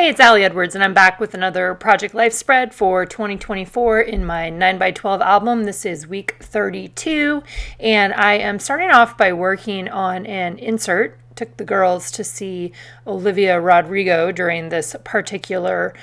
Hey, it's Allie Edwards, and I'm back with another Project Life spread for 2024 in my 9x12 album. This is week 32, and I am starting off by working on an insert. Took the girls to see Olivia Rodrigo during this particular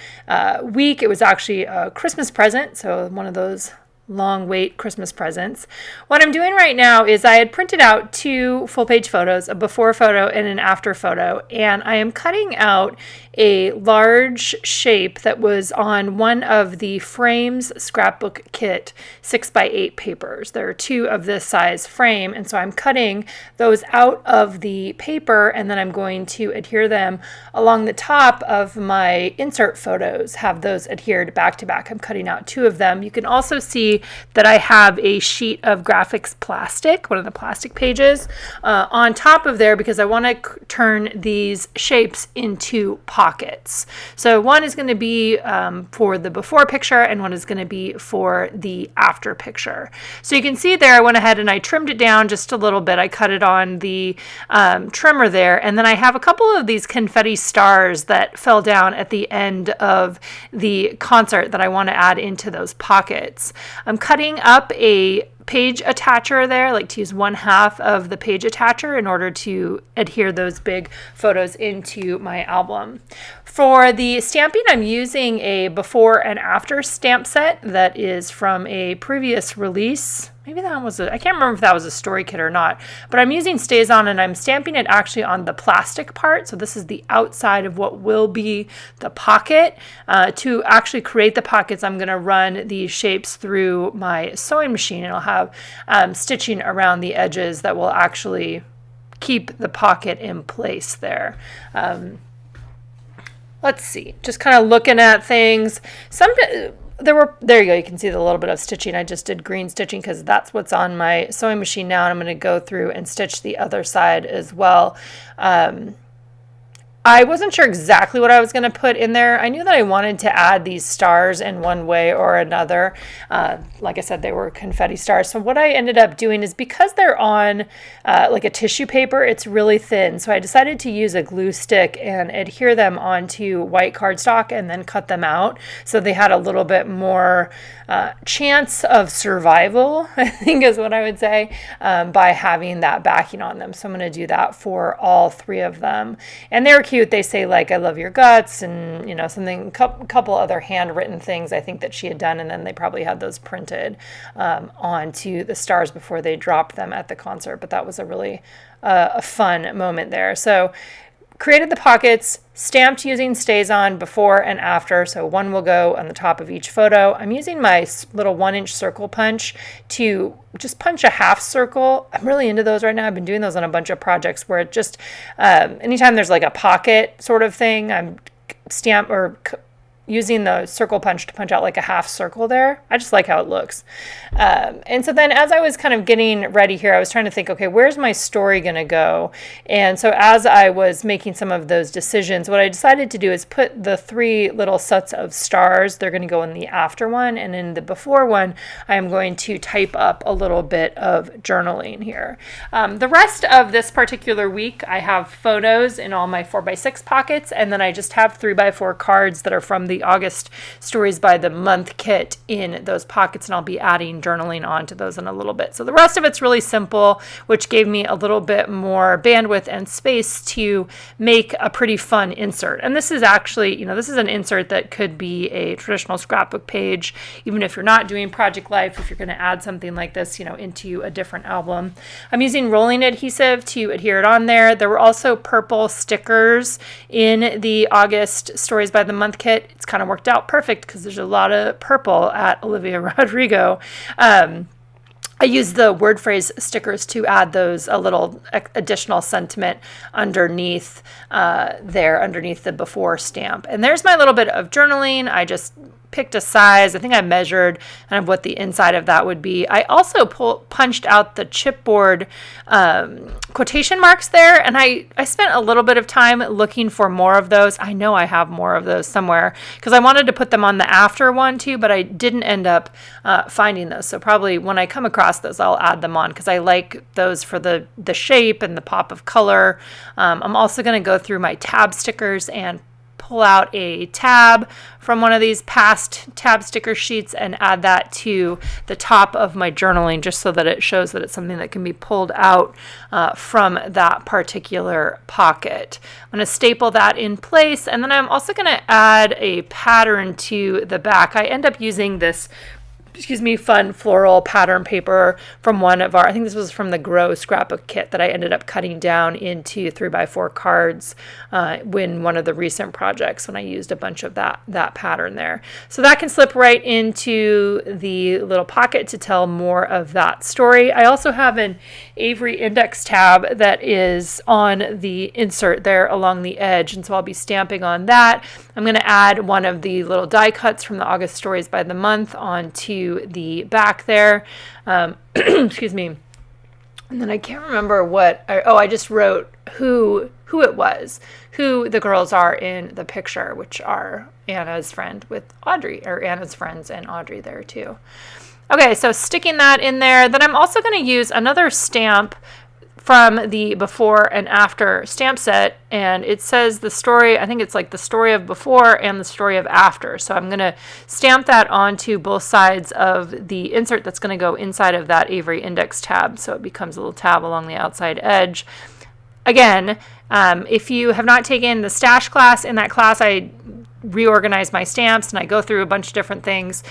week. It was actually a Christmas present, so one of those long wait Christmas presents. What I'm doing right now is I had printed out two full page photos, a before photo and an after photo, and I am cutting out a large shape that was on one of the Frames scrapbook kit 6x8 papers. There are two of this size frame, and so I'm cutting those out of the paper, and then I'm going to adhere them along the top of my insert photos, have those adhered back to back. I'm cutting out two of them. You can also see that I have a sheet of graphics plastic, one of the plastic pages, on top of there because I want to turn these shapes into pockets. So one is going to be for the before picture and one is going to be for the after picture. So you can see there I went ahead and I trimmed it down just a little bit. I cut it on the trimmer there, and then I have a couple of these confetti stars that fell down at the end of the concert that I want to add into those pockets. I'm cutting up a page attacher there. I like to use 1/2 of the page attacher in order to adhere those big photos into my album. For the stamping, I'm using a before and after stamp set that is from a previous release. Maybe that was I can't remember if that was a story kit or not, but I'm using StazOn and I'm stamping it actually on the plastic part. So this is the outside of what will be the pocket. To actually create the pockets, I'm going to run these shapes through my sewing machine, and I'll have stitching around the edges that will actually keep the pocket in place there. Let's see, just kind of looking at things. There you go, you can see the little bit of stitching. I just did green stitching because that's what's on my sewing machine now, and I'm going to go through and stitch the other side as well. I wasn't sure exactly what I was going to put in there. I knew that I wanted to add these stars in one way or another. Like I said, they were confetti stars. So what I ended up doing is, because they're on like a tissue paper, it's really thin. So I decided to use a glue stick and adhere them onto white cardstock and then cut them out. So they had a little bit more chance of survival, I think is what I would say, by having that backing on them. So I'm going to do that for all three of them. And they're cute. They say, like, I love your guts, and something, couple other handwritten things I think that she had done, and then they probably had those printed onto the stars before they dropped them at the concert. But that was a really a fun moment there. So created the pockets, stamped using StazOn before and after, so one will go on the top of each photo. I'm using my little 1-inch circle punch to just punch a half circle. I'm really into those right now. I've been doing those on a bunch of projects where it just, anytime there's like a pocket sort of thing, I'm using the circle punch to punch out like a half circle there. I just like how it looks. And so then as I was kind of getting ready here, I was trying to think, okay, where's my story going to go? And so as I was making some of those decisions, what I decided to do is put the three little sets of stars. They're going to go in the after one, and in the before one, I am going to type up a little bit of journaling here. The rest of this particular week, I have photos in all my 4x6 pockets, and then I just have 3x4 cards that are from the August Stories by the Month kit in those pockets, and I'll be adding journaling onto those in a little bit. So the rest of it's really simple, which gave me a little bit more bandwidth and space to make a pretty fun insert. And this is actually, this is an insert that could be a traditional scrapbook page, even if you're not doing Project Life, if you're going to add something like this, into a different album. I'm using rolling adhesive to adhere it on there. There were also purple stickers in the August Stories by the Month kit. It's kind of worked out perfect because there's a lot of purple at Olivia Rodrigo. I used the word phrase stickers to add those a little additional sentiment underneath underneath the before stamp. And there's my little bit of journaling. I just picked a size. I think I measured kind of what the inside of that would be. I also punched out the chipboard quotation marks there, and I spent a little bit of time looking for more of those. I know I have more of those somewhere because I wanted to put them on the after one too, but I didn't end up finding those. So probably when I come across those, I'll add them on because I like those for the shape and the pop of color. I'm also going to go through my tab stickers and pull out a tab from one of these past tab sticker sheets and add that to the top of my journaling, just so that it shows that it's something that can be pulled out from that particular pocket. I'm going to staple that in place, and then I'm also going to add a pattern to the back. I end up using this fun floral pattern paper from one of our, I think this was from the Grow scrapbook kit that I ended up cutting down into 3x4 cards when one of the recent projects, when I used a bunch of that pattern there. So that can slip right into the little pocket to tell more of that story. I also have an Avery index tab that is on the insert there along the edge, and so I'll be stamping on that. I'm going to add one of the little die cuts from the August Stories by the Month onto the back there. Excuse me. And then I can't remember I just wrote who it was, who the girls are in the picture, which are Anna's friend with Audrey, or Anna's friends and Audrey there too. Okay, so sticking that in there. Then I'm also going to use another stamp from the before and after stamp set, and it says the story, I think it's like the story of before and the story of after. So I'm going to stamp that onto both sides of the insert that's going to go inside of that Avery index tab, so it becomes a little tab along the outside edge. Again, if you have not taken the stash class, in that class I reorganize my stamps and I go through a bunch of different things,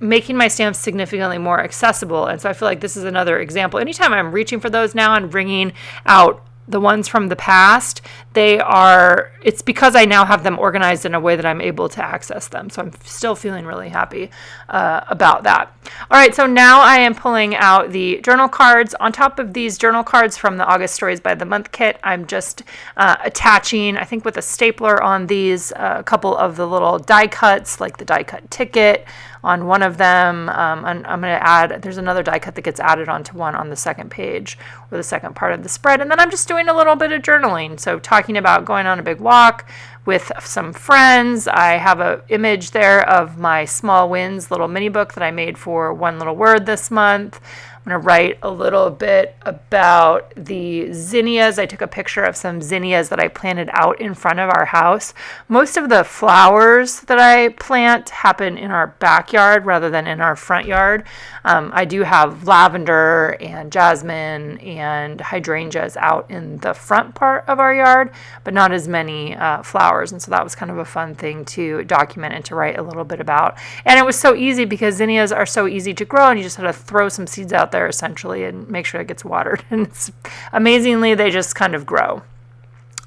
making my stamps significantly more accessible. And so I feel like this is another example. Anytime I'm reaching for those now and bringing out the ones from the past, it's because I now have them organized in a way that I'm able to access them. So I'm still feeling really happy about that. All right, so now I am pulling out the journal cards. On top of these journal cards from the August Stories by the Month kit, I'm just attaching, I think with a stapler on these, a couple of the little die cuts, like the die cut ticket on one of them. And I'm going to add, there's another die cut that gets added onto one on the second page or the second part of the spread. And then I'm just doing a little bit of journaling. So talking about going on a big walk with some friends. I have an image there of my Small Wins little mini book that I made for One Little Word this month. I'm going to write a little bit about the zinnias. I took a picture of some zinnias that I planted out in front of our house. Most of the flowers that I plant happen in our backyard rather than in our front yard. I do have lavender and jasmine and hydrangeas out in the front part of our yard, but not as many flowers. And so that was kind of a fun thing to document and to write a little bit about. And it was so easy because zinnias are so easy to grow, and you just had to throw some seeds out there essentially and make sure it gets watered. And it's amazingly, they just kind of grow.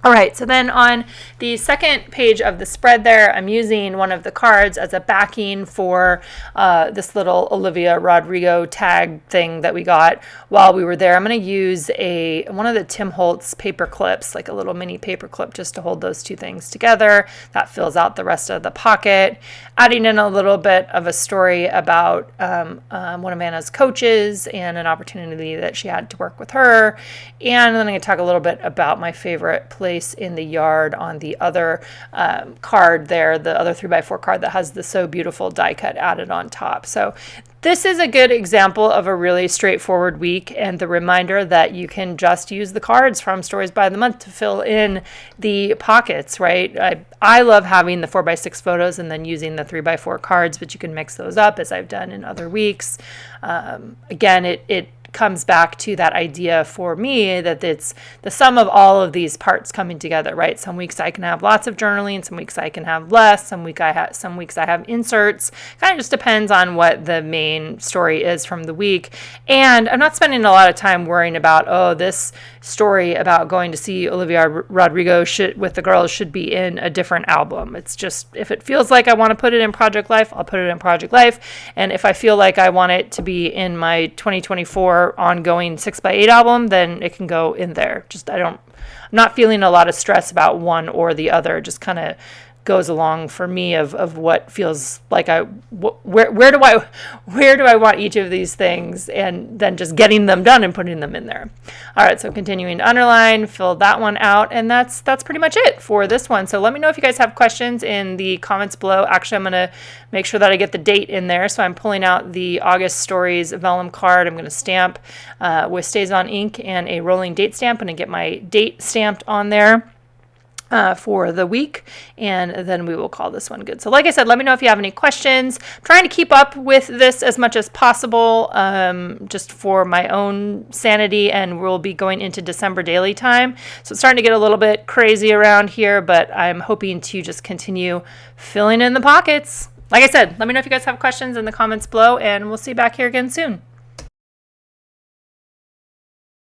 All right, so then on the second page of the spread there, I'm using one of the cards as a backing for this little Olivia Rodrigo tag thing that we got while we were there. I'm going to use one of the Tim Holtz paper clips, like a little mini paper clip, just to hold those two things together. That fills out the rest of the pocket. Adding in a little bit of a story about one of Anna's coaches and an opportunity that she had to work with her. And then I'm going to talk a little bit about my favorite place in the yard on the other card there, the other 3x4 card that has the So Beautiful die cut added on top. So this is a good example of a really straightforward week, and the reminder that you can just use the cards from Stories by the Month to fill in the pockets, right? I love having the 4x6 photos and then using the 3x4 cards, but you can mix those up as I've done in other weeks. Again, it comes back to that idea for me that it's the sum of all of these parts coming together, right? Some weeks I can have lots of journaling, some weeks I can have less, some weeks I have inserts. Kind of just depends on what the main story is from the week. And I'm not spending a lot of time worrying about, this story about going to see Olivia Rodrigo with the girls should be in a different album. It's just, if it feels like I want to put it in Project Life, I'll put it in Project Life. And if I feel like I want it to be in my 2024 ongoing 6x8 album, then it can go in there. I'm not feeling a lot of stress about one or the other. Just kind of goes along for me of what feels like where do I want each of these things, and then just getting them done and putting them in there. All right, so continuing to underline, fill that one out, and that's pretty much it for this one. So let me know if you guys have questions in the comments below. Actually, I'm going to make sure that I get the date in there. So I'm pulling out the August Stories vellum card. I'm going to stamp with StazOn ink and a rolling date stamp and get my date stamped on there. for the week, and then we will call this one good. So like I said, let me know if you have any questions. I'm trying to keep up with this as much as possible, just for my own sanity, and we'll be going into December daily time. So it's starting to get a little bit crazy around here, but I'm hoping to just continue filling in the pockets. Like I said, let me know if you guys have questions in the comments below, and we'll see you back here again soon.